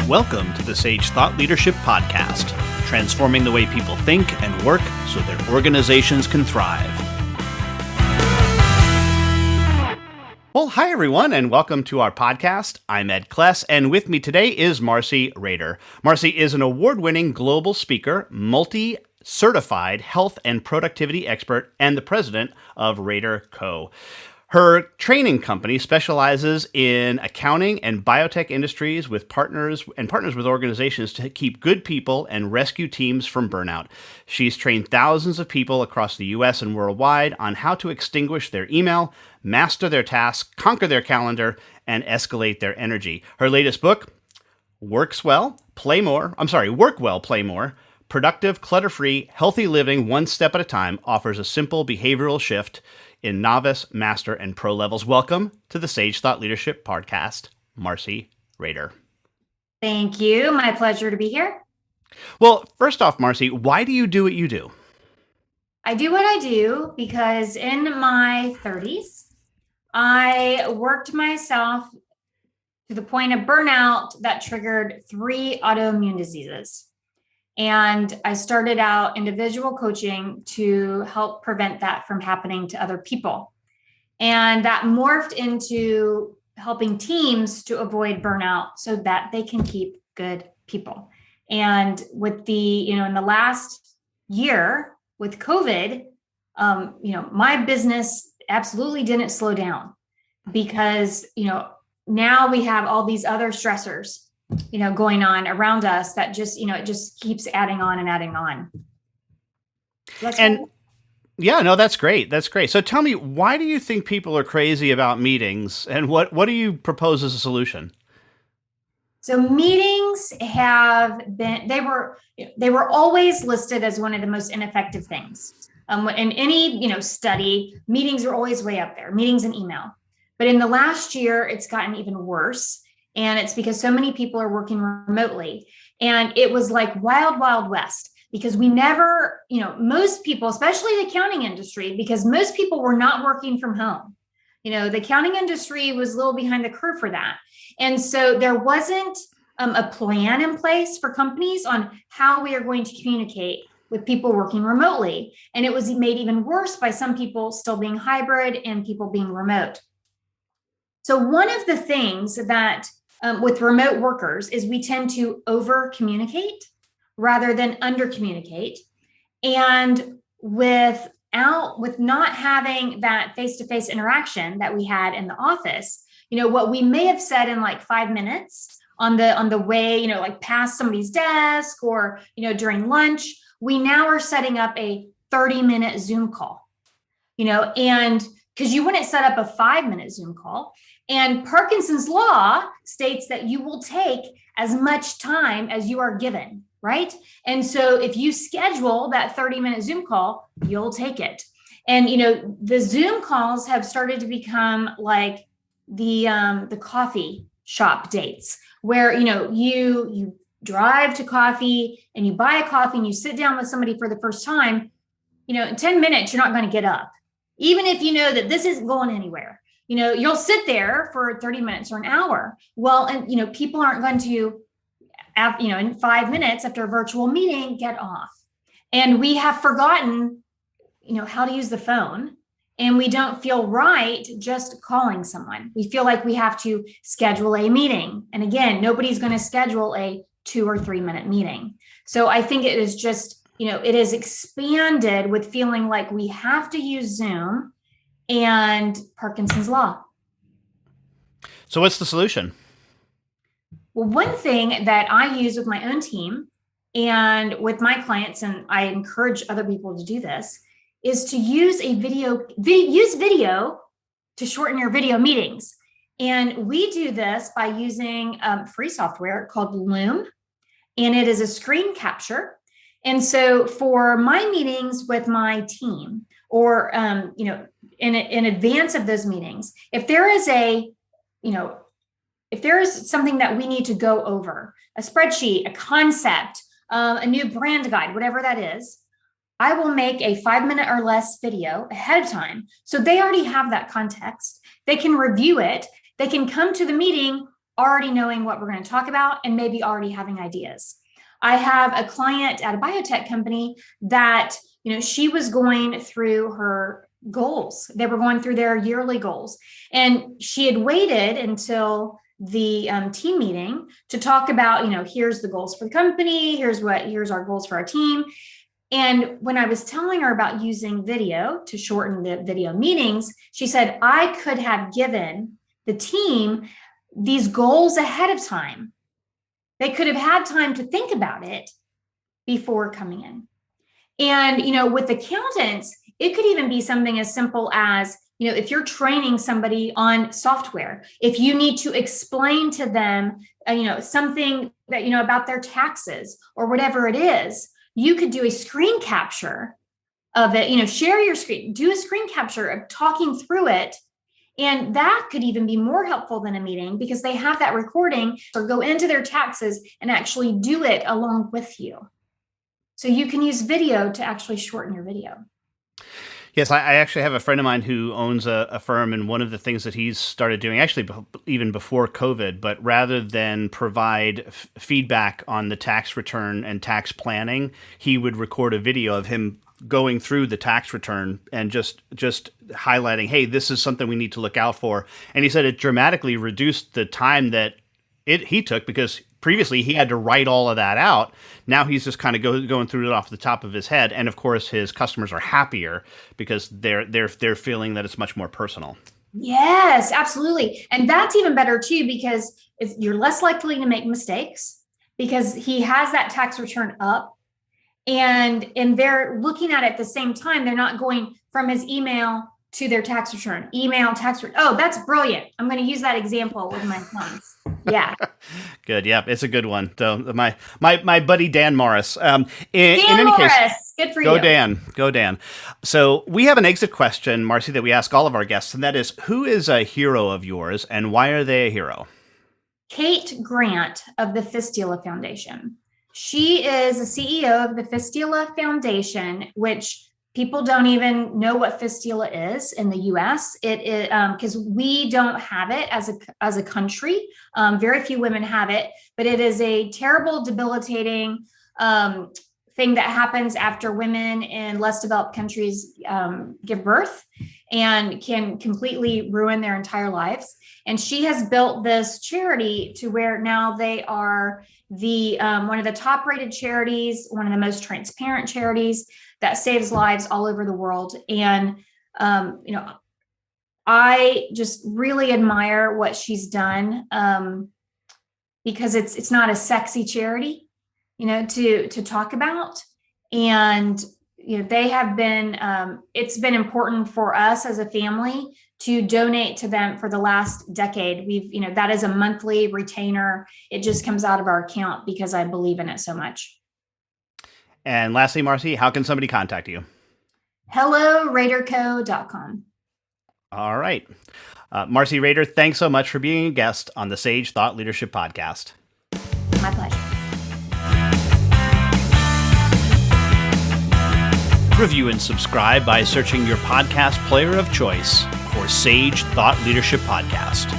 Welcome to the Sage Thought Leadership Podcast, transforming the way people think and work so their organizations can thrive. Well, hi everyone, and welcome to our podcast. I'm Ed Kless, and with me today is Marcey Rader. Marcey is an award-winning global speaker, multi-certified health and productivity expert, and the president of Rader Co. Her training company specializes in accounting and biotech industries with partners with organizations to keep good people and rescue teams from burnout. She's trained thousands of people across the U.S. and worldwide on how to extinguish their email, master their tasks, conquer their calendar, and escalate their energy. Her latest book, Work Well, Play More, Productive, Clutter-Free, Healthy Living One Step at a Time, offers a simple behavioral shift in novice, master, and pro levels. Welcome to the Sage Thought Leadership Podcast, Marcey Rader. Thank you. My pleasure to be here. Well, first off, Marcey, why do you do what you do? I do what I do because in my 30s, I worked myself to the point of burnout that triggered 3 autoimmune diseases. And I started out individual coaching to help prevent that from happening to other people. And that morphed into helping teams to avoid burnout so that they can keep good people. And with the, in the last year with COVID, my business absolutely didn't slow down because, now we have all these other stressors going on around us that just, it just keeps adding on and adding on. That's great. That's great. So tell me, why do you think people are crazy about meetings, and what do you propose as a solution? So meetings have been, they were always listed as one of the most ineffective things. In any, study, meetings are always way up there, meetings and email. But in the last year, it's gotten even worse. And it's because so many people are working remotely. And it was like wild, wild west because we never, most people, especially the accounting industry, because most people were not working from home. The accounting industry was a little behind the curve for that. And so there wasn't a plan in place for companies on how we are going to communicate with people working remotely. And it was made even worse by some people still being hybrid and people being remote. So one of the things that with remote workers is we tend to over communicate rather than under communicate. And with not having that face-to-face interaction that we had in the office, what we may have said in like 5 minutes on the way, like past somebody's desk or, during lunch, we now are setting up a 30-minute Zoom call, and because you wouldn't set up a 5-minute Zoom call. And Parkinson's law states that you will take as much time as you are given, right? And so if you schedule that 30-minute Zoom call, you'll take it. And, the Zoom calls have started to become like the coffee shop dates where, you drive to coffee and you buy a coffee and you sit down with somebody for the first time, in 10 minutes, you're not going to get up. Even if you know that this isn't going anywhere. You'll sit there for 30 minutes or an hour. Well, and, people aren't going to, in 5 minutes after a virtual meeting, get off. And we have forgotten, how to use the phone. And we don't feel right just calling someone. We feel like we have to schedule a meeting. And again, nobody's going to schedule a 2 or 3 minute meeting. So I think it is just, it is expanded with feeling like we have to use Zoom and Parkinson's law. So what's the solution? Well, one thing that I use with my own team and with my clients, and I encourage other people to do this, is to use video to shorten your video meetings. And we do this by using free software called Loom, and it is a screen capture. And so for my meetings with my team, or in advance of those meetings, if there is something that we need to go over, a spreadsheet, a concept, a new brand guide, whatever that is, I will make a 5-minute or less video ahead of time. So they already have that context. They can review it. They can come to the meeting already knowing what we're going to talk about and maybe already having ideas. I have a client at a biotech company that, she was going through her goals. They were going through their yearly goals, and she had waited until the team meeting to talk about, here's the goals for the company. Here's our goals for our team. And when I was telling her about using video to shorten the video meetings, she said, I could have given the team these goals ahead of time. They could have had time to think about it before coming in. And, with accountants, it could even be something as simple as, if you're training somebody on software, if you need to explain to them, something that, about their taxes or whatever it is, you could do a screen capture of it, share your screen, do a screen capture of talking through it. And that could even be more helpful than a meeting because they have that recording, or go into their taxes and actually do it along with you. So you can use video to actually shorten your video. Yes, I actually have a friend of mine who owns a firm, and one of the things that he's started doing, actually even before COVID, but rather than provide feedback on the tax return and tax planning, he would record a video of him going through the tax return and just highlighting, hey, this is something we need to look out for. And he said it dramatically reduced the time that he took, because previously he had to write all of that out. Now he's just kind of going through it off the top of his head. And of course, his customers are happier because they're feeling that it's much more personal. Yes, absolutely. And that's even better too, because you're less likely to make mistakes because he has that tax return up, and they're looking at it at the same time. They're not going from his email to their tax return, Oh, that's brilliant. I'm going to use that example with my clients. Yeah. Good. Yeah, it's a good one. So my buddy Dan Morris. In any case, good for you. Go Dan. So we have an exit question, Marcey, that we ask all of our guests, and that is, who is a hero of yours and why are they a hero? Kate Grant of the Fistula Foundation. She is the CEO of the Fistula Foundation, which people don't even know what fistula is in the U.S. It is because we don't have it as a country. Very few women have it, but it is a terrible, debilitating thing that happens after women in less developed countries give birth, and can completely ruin their entire lives. And she has built this charity to where now they are the one of the top rated charities, one of the most transparent charities that saves lives all over the world. And, I just really admire what she's done because it's not a sexy charity, to talk about. And, they have been, it's been important for us as a family to donate to them for the last decade. We've, that is a monthly retainer. It just comes out of our account because I believe in it so much. And lastly, Marcey, how can somebody contact you? HelloRaderCo.com. All right. Marcey Rader, thanks so much for being a guest on the Sage Thought Leadership Podcast. My pleasure. Review and subscribe by searching your podcast player of choice for Sage Thought Leadership Podcast.